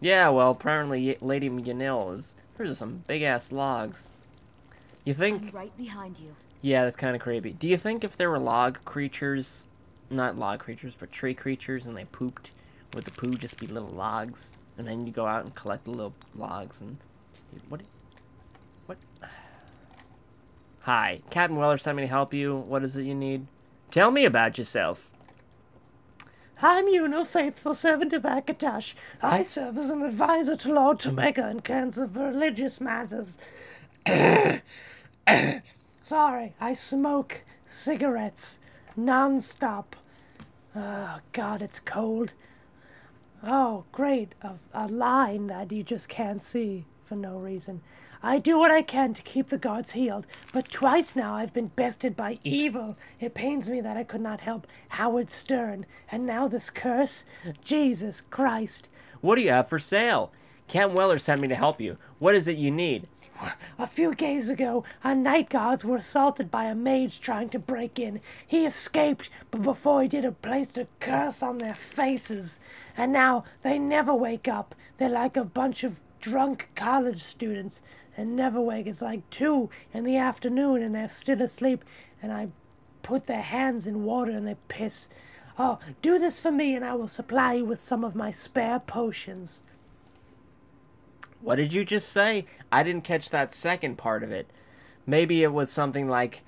Yeah, well, apparently Lady Yanil is... There's some big-ass logs. You think... I'm right behind you. Yeah, that's kind of creepy. Do you think if there were log creatures... Not log creatures, but tree creatures, and they pooped, would the poo just be little logs? And then you go out and collect the little logs and... What? Hi, Captain Weller sent me to help you. What is it you need? Tell me about yourself. I'm Yuno, faithful servant of Akatosh. I serve as an advisor to Lord Tomega in terms of religious matters. Sorry, I smoke cigarettes non-stop. Oh, God, it's cold. Oh, great, a line that you just can't see for no reason. I do what I can to keep the guards healed, but twice now I've been bested by evil. It pains me that I could not help Howard Stern, and now this curse? Jesus Christ. What do you have for sale? Captain Weller sent me to help you. What is it you need? A few days ago, our night guards were assaulted by a mage trying to break in. He escaped, but before he did, I placed a curse on their faces. And now they never wake up. They're like a bunch of drunk college students and never wake. It's like 2 in the afternoon and they're still asleep, and I put their hands in water and they piss. Oh, do this for me and I will supply you with some of my spare potions. What did you just say? I didn't catch that second part of it. Maybe it was something like...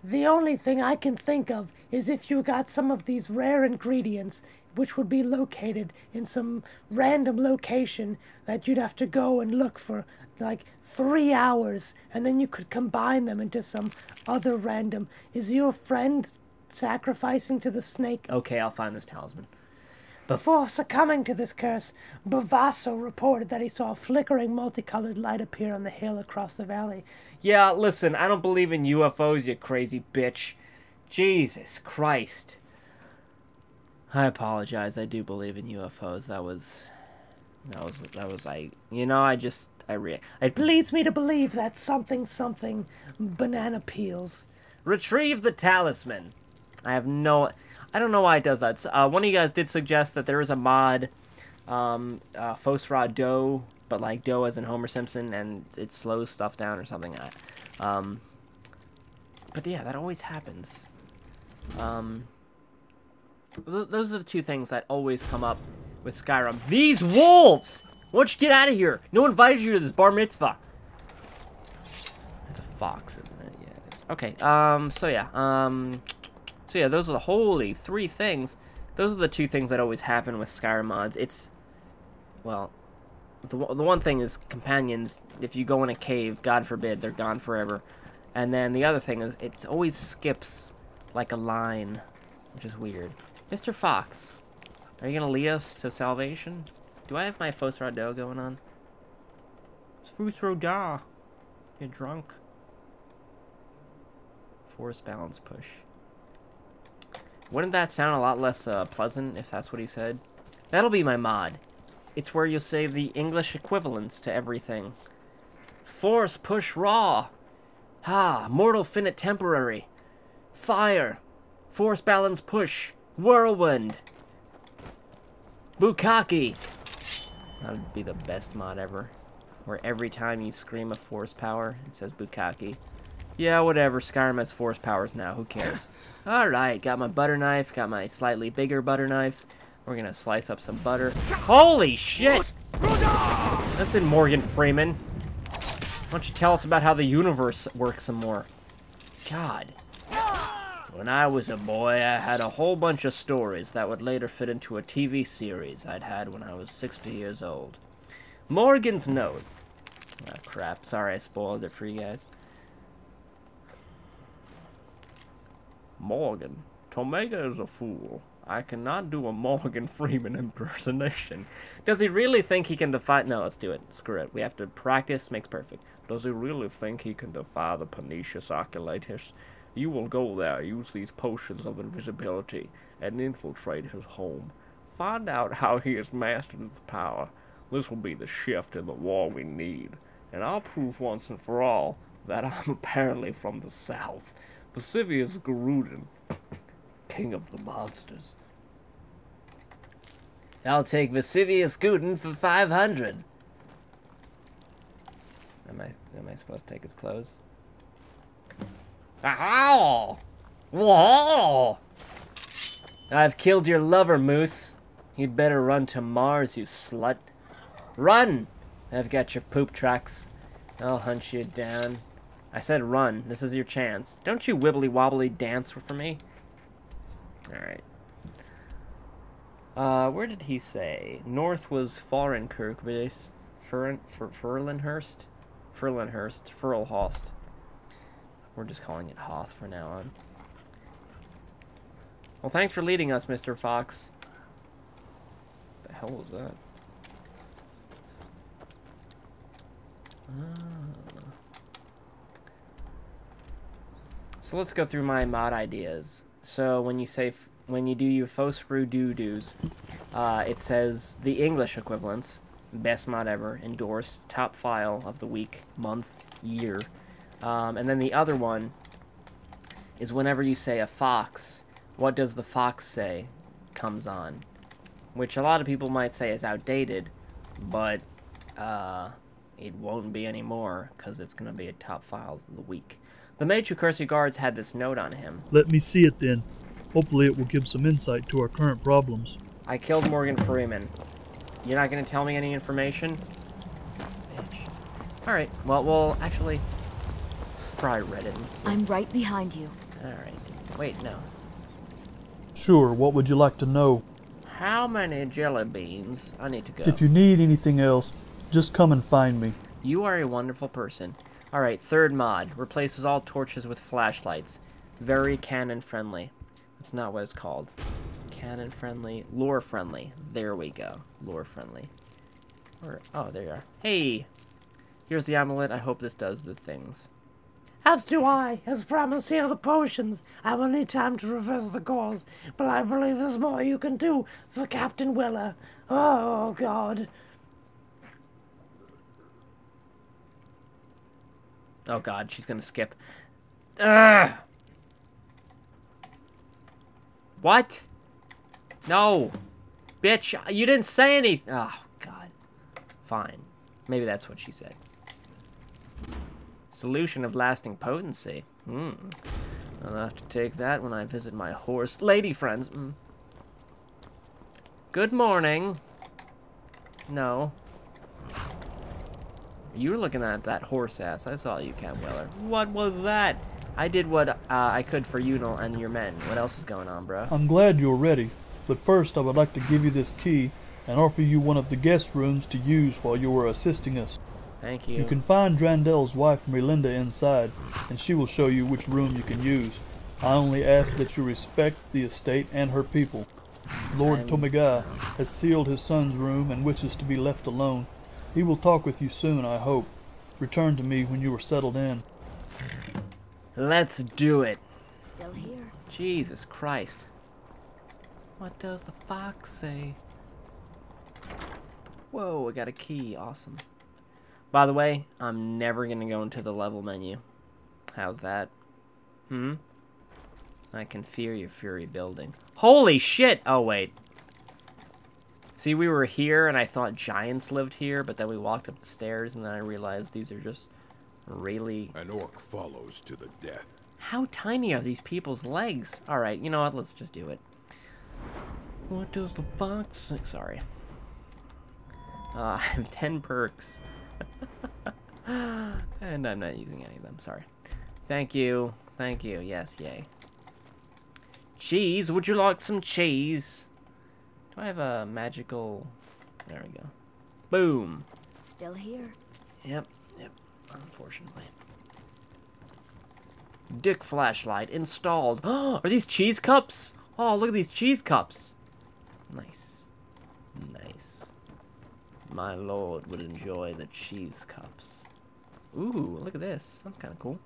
The only thing I can think of is if you got some of these rare ingredients, which would be located in some random location that you'd have to go and look for like 3 hours, and then you could combine them into some other random. Is your friend sacrificing to the snake? Okay, I'll find this talisman. Before succumbing to this curse, Bavasso reported that he saw a flickering multicolored light appear on the hill across the valley. Yeah, listen, I don't believe in UFOs, you crazy bitch. Jesus Christ. I apologize, I do believe in UFOs. That was like, you know, It leads me to believe that something banana peels. Retrieve the talisman. I don't know why it does that. One of you guys did suggest that there is a mod, Fosra Doe, but like Doe as in Homer Simpson, and it slows stuff down or something. But yeah, that always happens. Those are the two things that always come up with Skyrim. These wolves! Why don't you get out of here? No one invited you to this bar mitzvah. It's a fox, isn't it? Yeah, it is. Okay, so yeah, those are the holy 3 things. Those are the 2 things that always happen with Skyrim mods. It's, well, the one thing is companions. If you go in a cave, God forbid, they're gone forever. And then the other thing is it always skips like a line, which is weird. Mr. Fox, are you gonna lead us to salvation? Do I have my Fosra Doe going on? It's Fosra Doe. You're drunk. Force balance push. Wouldn't that sound a lot less pleasant if that's what he said? That'll be my mod. It's where you'll save the English equivalents to everything. Force push raw. Mortal finite temporary. Fire. Force balance push. Whirlwind. Bukkake. That would be the best mod ever. Where every time you scream a force power, it says Bukkake. Yeah, whatever. Skyrim has force powers now. Who cares? Alright, got my butter knife. Got my slightly bigger butter knife. We're gonna slice up some butter. Holy shit! Listen, Morgan Freeman. Why don't you tell us about how the universe works some more? God. When I was a boy, I had a whole bunch of stories that would later fit into a TV series I'd had when I was 60 years old. Morgan's note. Oh, crap. Sorry I spoiled it for you guys. Morgan. Tomega is a fool. I cannot do a Morgan Freeman impersonation. Does he really think he can defy... No, let's do it. Screw it. We have to practice. Makes perfect. Does he really think he can defy the Pernicious Oculatus? You will go there, use these potions of invisibility, and infiltrate his home. Find out how he has mastered his power. This will be the shift in the war we need. And I'll prove once and for all that I'm apparently from the south. Vesuvius Garudin, king of the monsters. I'll take Vesuvius Guten for 500. Am I supposed to take his clothes? Ow! Whoa! I've killed your lover, Moose. You'd better run to Mars, you slut. Run! I've got your poop tracks. I'll hunt you down. I said run. This is your chance. Don't you wibbly-wobbly dance for me? Alright. Where did he say? North was Foreignkirk base. Furlenhurst? Furlhorst. We're just calling it Hoth for now on. Well, thanks for leading us, Mr. Fox. What the hell was that? So let's go through my mod ideas. So when you say, when you do your Fosfru doo-doos, it says the English equivalents, best mod ever, endorsed, top file of the week, month, year. And then the other one is whenever you say a fox, what does the fox say comes on? Which a lot of people might say is outdated, but it won't be anymore because it's going to be a top file of the week. The mage who cursed your guards had this note on him. Let me see it then. Hopefully it will give some insight to our current problems. I killed Morgan Freeman. You're not going to tell me any information? Bitch. Alright, well, we'll actually try Reddit and see. I'm right behind you. Alright. Wait, no. Sure, what would you like to know? How many jelly beans? I need to go. If you need anything else, just come and find me. You are a wonderful person. Alright, third mod. Replaces all torches with flashlights. Very canon friendly. That's not what it's called. Canon friendly. Lore friendly. There we go. Lore friendly. Oh, there you are. Hey! Here's the amulet. I hope this does the things. As do I. As promised, here are the potions. I will need time to reverse the course, but I believe there's more you can do for Captain Willer. Oh, God. Oh, God, she's gonna skip. Ugh! What? No! Bitch, you didn't say anything! Oh, God. Fine. Maybe that's what she said. Solution of lasting potency. I'll have to take that when I visit my horse lady friends. Good morning. No. You were looking at that horse ass. I saw you, Cat Weller. What was that? I did what I could for you and your men. What else is going on, bro? I'm glad you're ready, but first I would like to give you this key and offer you one of the guest rooms to use while you are assisting us. Thank you. You can find Drandel's wife Merlinda inside, and she will show you which room you can use. I only ask that you respect the estate and her people. Lord Tomega has sealed his son's room and wishes to be left alone. He will talk with you soon, I hope. Return to me when you are settled in. Let's do it. Still here. Jesus Christ. What does the fox say? Whoa, I got a key. Awesome. By the way, I'm never going to go into the level menu. How's that? I can fear your fury building. Holy shit! Oh, wait. See, we were here, and I thought giants lived here, but then we walked up the stairs, and then I realized these are just really... An orc follows to the death. How tiny are these people's legs? Alright, you know what? Let's just do it. What does the fox say? Sorry. I have 10 perks. And I'm not using any of them, sorry. Thank you. Thank you. Yes, yay. Cheese? Would you like some cheese? Do I have a magical... There we go. Boom. Still here. Yep. Unfortunately. Dick flashlight installed. Oh, are these cheese cups? Oh, look at these cheese cups. Nice. Nice. My lord would enjoy the cheese cups. Ooh, look at this. Sounds kind of cool.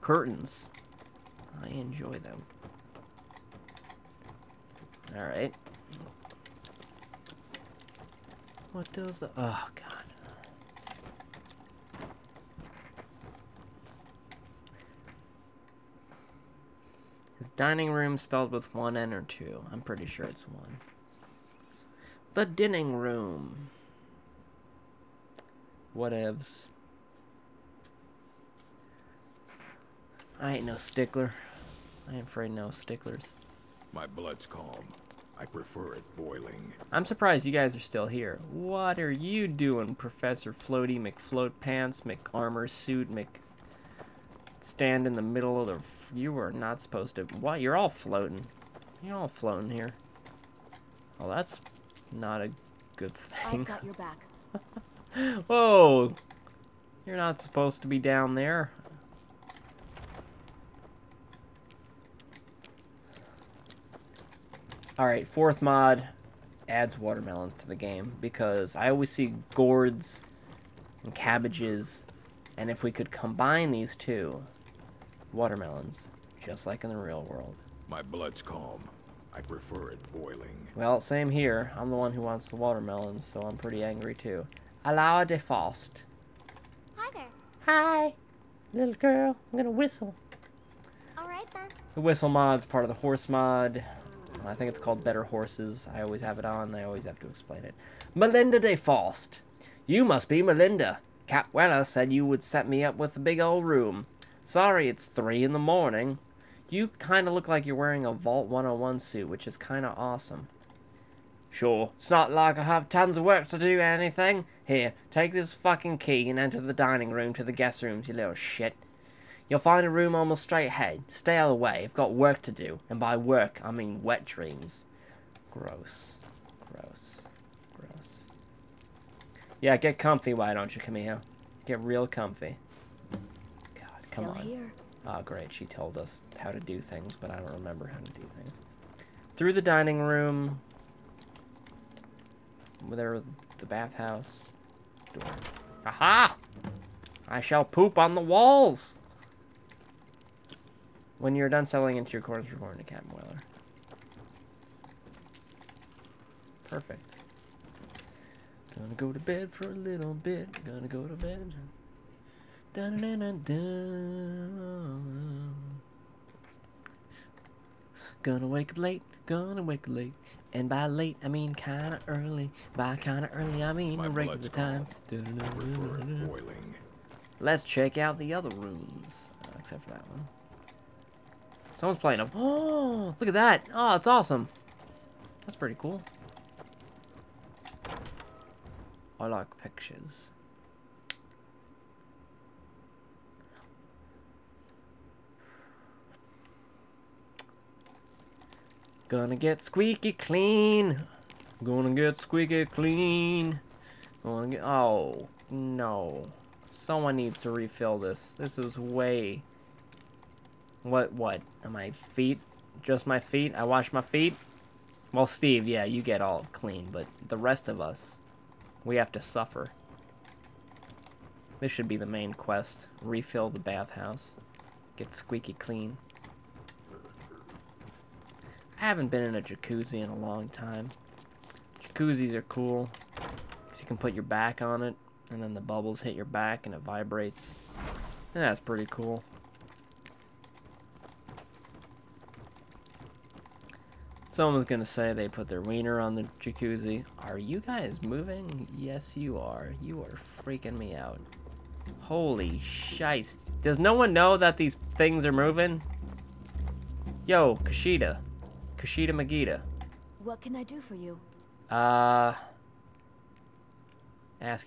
Curtains. I enjoy them. Alright. What does the... Oh, God. Is dining room spelled with one N or two? I'm pretty sure it's one. The dining room. Whatevs. I ain't no stickler. I ain't afraid of no sticklers. My blood's calm. I prefer it boiling. I'm surprised you guys are still here. What are you doing, Professor Floaty McFloatpants, McArmor Suit, Stand in the middle of the... You are not supposed to... What? You're all floating. You're all floating here. Well, that's not a good thing. I've got your back. Whoa! You're not supposed to be down there. Alright, fourth mod adds watermelons to the game because I always see gourds and cabbages, and if we could combine these two, watermelons, just like in the real world. My blood's calm. I prefer it boiling. Well, same here. I'm the one who wants the watermelons, so I'm pretty angry too. Allow de Faust. Hi there. Hi, little girl. I'm gonna whistle. Alright then. The whistle mod's part of the horse mod. I think it's called Better Horses. I always have it on. I always have to explain it. Melinda de Faust. You must be Melinda. Cat Weller said you would set me up with a big old room. Sorry, it's 3 in the morning. You kind of look like you're wearing a Vault 101 suit, which is kind of awesome. Sure, it's not like I have tons of work to do or anything. Here, take this fucking key and enter the dining room to the guest rooms, you little shit. You'll find a room almost straight ahead. Stay out of the way. I've got work to do. And by work, I mean wet dreams. Gross. Gross. Gross. Yeah, get comfy, why don't you, Camille? Get real comfy. God, come on. Here. Oh, great. She told us how to do things, but I don't remember how to do things. Through the dining room. There, the bathhouse door. Aha! I shall poop on the walls! When you're done settling into your quarters, we're going to Captain Weller. Perfect. Gonna go to bed for a little bit. Gonna go to bed. Dun, dun, dun, dun. Gonna wake up late. Gonna wake up late. And by late, I mean kinda early. By kinda early, I mean My regular blood's time. calm. I prefer it boiling. Let's check out the other rooms. Except for that one. Someone's playing up. Oh, look at that. Oh, that's awesome. That's pretty cool. I like pictures. Gonna get squeaky clean. Gonna get squeaky clean. Gonna get... Oh, no. Someone needs to refill this. This is way... What? Are my feet? Just my feet? I wash my feet? Well, Steve, yeah, you get all clean, but the rest of us, we have to suffer. This should be the main quest. Refill the bathhouse. Get squeaky clean. I haven't been in a jacuzzi in a long time. Jacuzzis are cool, because you can put your back on it, and then the bubbles hit your back and it vibrates. And that's pretty cool. Someone's gonna say they put their wiener on the jacuzzi. Are you guys moving? Yes, you are. You are freaking me out. Holy shiest. Does no one know that these things are moving? Yo, Kushida. Kushida Magita. What can I do for you? Ask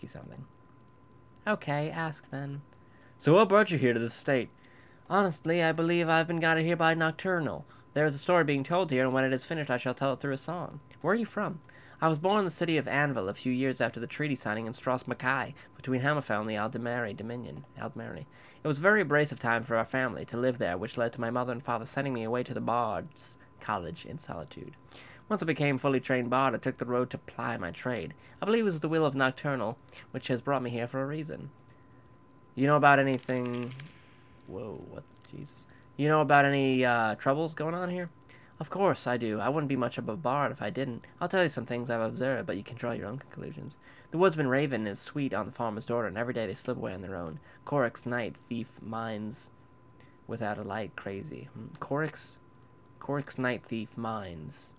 you something. Okay, ask then. So what brought you here to this state? Honestly, I believe I've been guided here by Nocturnal. There is a story being told here, and when it is finished, I shall tell it through a song. Where are you from? I was born in the city of Anvil a few years after the treaty signing in Stros Mackay between Hammerfell and the Aldemare Dominion. Aldemare. It was a very abrasive time for our family to live there, which led to my mother and father sending me away to the Bard's College in solitude. Once I became fully trained bard, I took the road to ply my trade. I believe it was the will of Nocturnal, which has brought me here for a reason. You know about anything... Whoa, what? Jesus. You know about any troubles going on here? Of course I do. I wouldn't be much of a bard if I didn't. I'll tell you some things I've observed, but you can draw your own conclusions. The woodsman Raven is sweet on the farmer's daughter, and every day they slip away on their own. Corix Knight, thief, mines without a light, crazy. Corix Knight, thief, mines.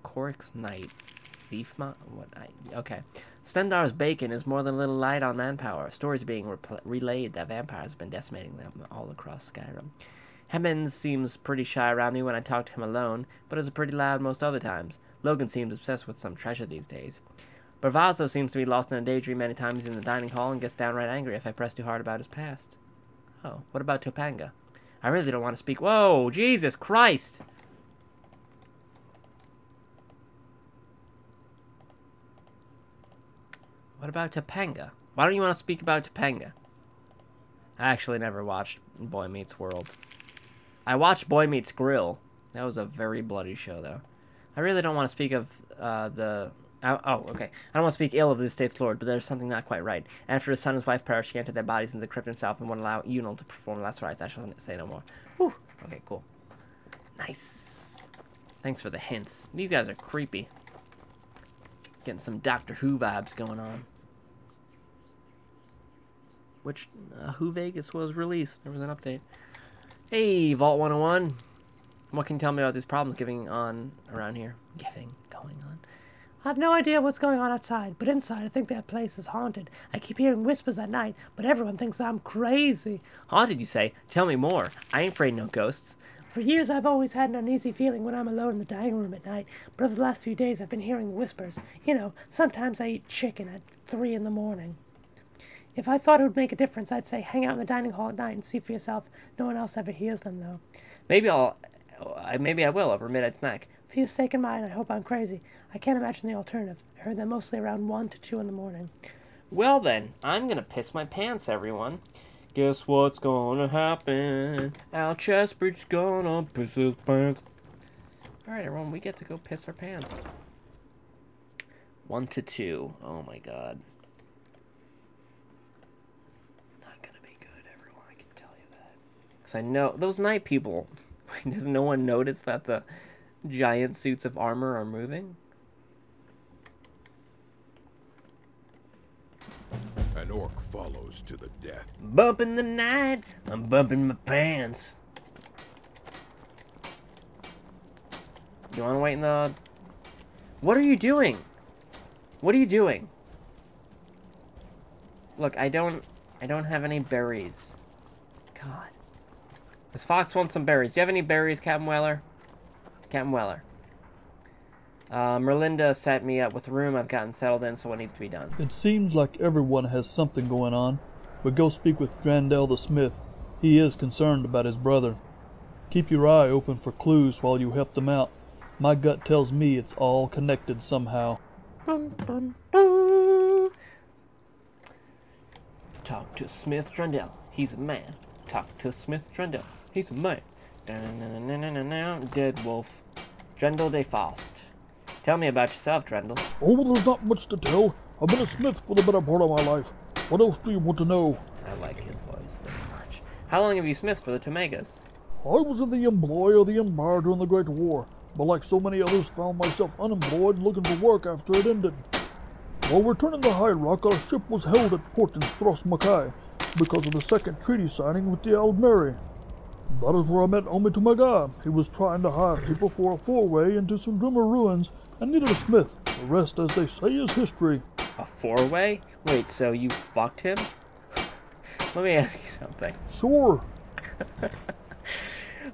Corix Knight, thief mod? What? Okay. Stendar's bacon is more than a little light on manpower. Stories being relayed that vampires have been decimating them all across Skyrim. Hemmons seems pretty shy around me when I talk to him alone, but is pretty loud most other times. Logan seems obsessed with some treasure these days. Bravazzo seems to be lost in a daydream many times in the dining hall and gets downright angry if I press too hard about his past. Oh, what about Topanga? I really don't want to speak. Whoa, Jesus Christ! What about Topanga? Why don't you want to speak about Topanga? I actually never watched Boy Meets World. I watched Boy Meets Grill. That was a very bloody show, though. I really don't want to speak of okay. I don't want to speak ill of the estate's lord, but there's something not quite right. After his son and his wife perished, he entered their bodies into the crypt himself and wouldn't allow Unal to perform last rites. I shall say no more. Whew. Okay, cool. Nice. Thanks for the hints. These guys are creepy. Getting some Doctor Who vibes going on. Which Who Vegas was released. There was an update. Hey, Vault 101. What can you tell me about these problems going on around here? Going on. I have no idea what's going on outside, but inside I think that place is haunted. I keep hearing whispers at night, but everyone thinks I'm crazy. Haunted, you say? Tell me more. I ain't afraid of no ghosts. For years I've always had an uneasy feeling when I'm alone in the dining room at night, but over the last few days I've been hearing whispers. You know, sometimes I eat chicken at 3 in the morning. If I thought it would make a difference, I'd say hang out in the dining hall at night and see for yourself. No one else ever hears them, though. Maybe I will over midnight snack. For your sake and mine, I hope I'm crazy. I can't imagine the alternative. I heard them mostly around 1 to 2 in the morning. Well then, I'm gonna piss my pants, everyone. Guess what's gonna happen? Al Chesbridge's gonna piss his pants. Alright, everyone, we get to go piss our pants. 1 to 2. Oh my god. Not gonna be good, everyone, I can tell you that. Because I know, those night people, does no one notice that the giant suits of armor are moving? An orc follows to the death. Bumping the night, I'm bumping my pants. You wanna wait in the... What are you doing? What are you doing? Look, I don't have any berries. God. This fox wants some berries. Do you have any berries, Captain Weller? Captain Weller. Merlinda set me up with a room I've gotten settled in, so what needs to be done? It seems like everyone has something going on, but go speak with Drandel the smith. He is concerned about his brother. Keep your eye open for clues while you help them out. My gut tells me it's all connected somehow. Dun, dun, dun. Talk to Smith Drandel. He's a man. Talk to Smith Drandel. He's a man. Dead wolf. Drendel de Faust. Tell me about yourself, Drendel. Oh, there's not much to tell. I've been a smith for the better part of my life. What else do you want to know? I like his voice very much. How long have you smithed for the Tomegas? I was in the employ of the Empire during the Great War, but like so many others found myself unemployed looking for work after it ended. While returning to High Rock, our ship was held at port in Stros Mackay because of the second treaty signing with the Aldmeri. That is where I met Omi Tomega. He was trying to hire people for a four-way into some Drimmer ruins and needed a smith. The rest, as they say, is history. A four-way? Wait, so you fucked him? Let me ask you something. Sure.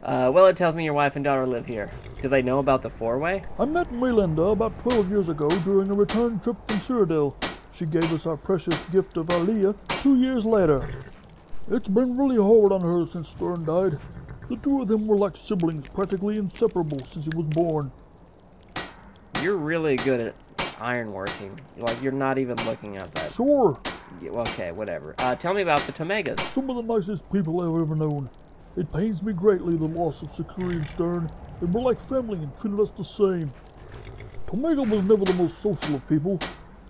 Well, it tells me your wife and daughter live here. Do they know about the four-way? I met Melinda about 12 years ago during a return trip from Cyrodiil. She gave us our precious gift of Aliyah 2 years later. It's been really hard on her since Stern died. The two of them were like siblings, practically inseparable since he was born. You're really good at ironworking. Like, you're not even looking at that. Sure. Yeah, okay, whatever. Tell me about the Tomegas. Some of the nicest people I've ever known. It pains me greatly the loss of Sakuri and Stern. They were like family and treated us the same. Tomega was never the most social of people,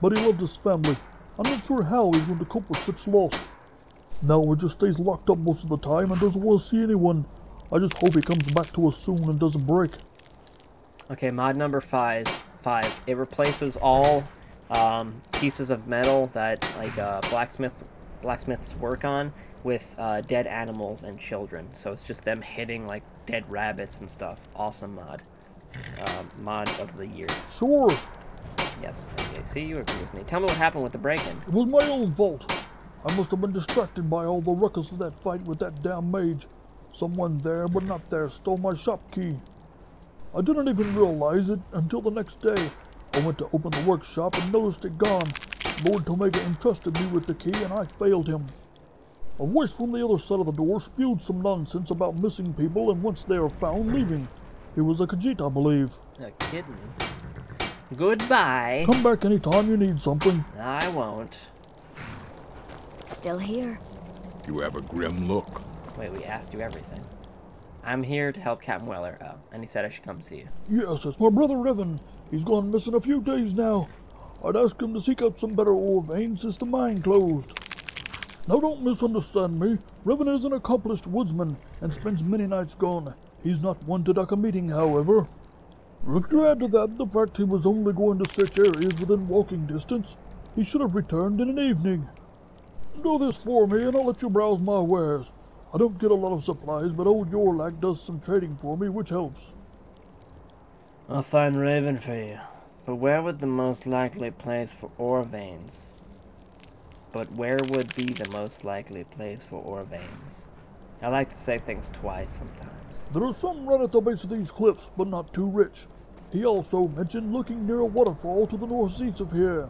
but he loved his family. I'm not sure how he's going to cope with such loss. Now he just stays locked up most of the time and doesn't want to see anyone. I just hope he comes back to us soon and doesn't break. Okay, mod number 5. It replaces all pieces of metal that like blacksmiths work on with dead animals and children. So it's just them hitting like dead rabbits and stuff. Awesome mod. Mod of the year. Sure. Yes. Okay. See, you agree with me. Tell me what happened with the break-in. It was my own fault. I must have been distracted by all the ruckus of that fight with that damn mage. Someone there, but not there, stole my shop key. I didn't even realize it until the next day. I went to open the workshop and noticed it gone. Lord Tomega entrusted me with the key and I failed him. A voice from the other side of the door spewed some nonsense about missing people and once they are found, leaving. It was a Khajiit, I believe. A kitten. Goodbye. Come back anytime you need something. I won't. Still here. You have a grim look. Wait, we asked you everything. I'm here to help Captain Weller. Oh, and he said I should come see you. Yes, it's my brother Revan. He's gone missing a few days now. I'd ask him to seek out some better ore veins since the mine closed. Now don't misunderstand me. Revan is an accomplished woodsman and spends many nights gone. He's not one to duck a meeting, however. If you add to that the fact he was only going to search areas within walking distance, he should have returned in an evening. Do this for me and I'll let you browse my wares. I don't get a lot of supplies, but old Yorlak does some trading for me, which helps. I'll find Raven for you. But where would the most likely place for ore veins? I like to say things twice sometimes. There are some right at the base of these cliffs, but not too rich. He also mentioned looking near a waterfall to the northeast of here.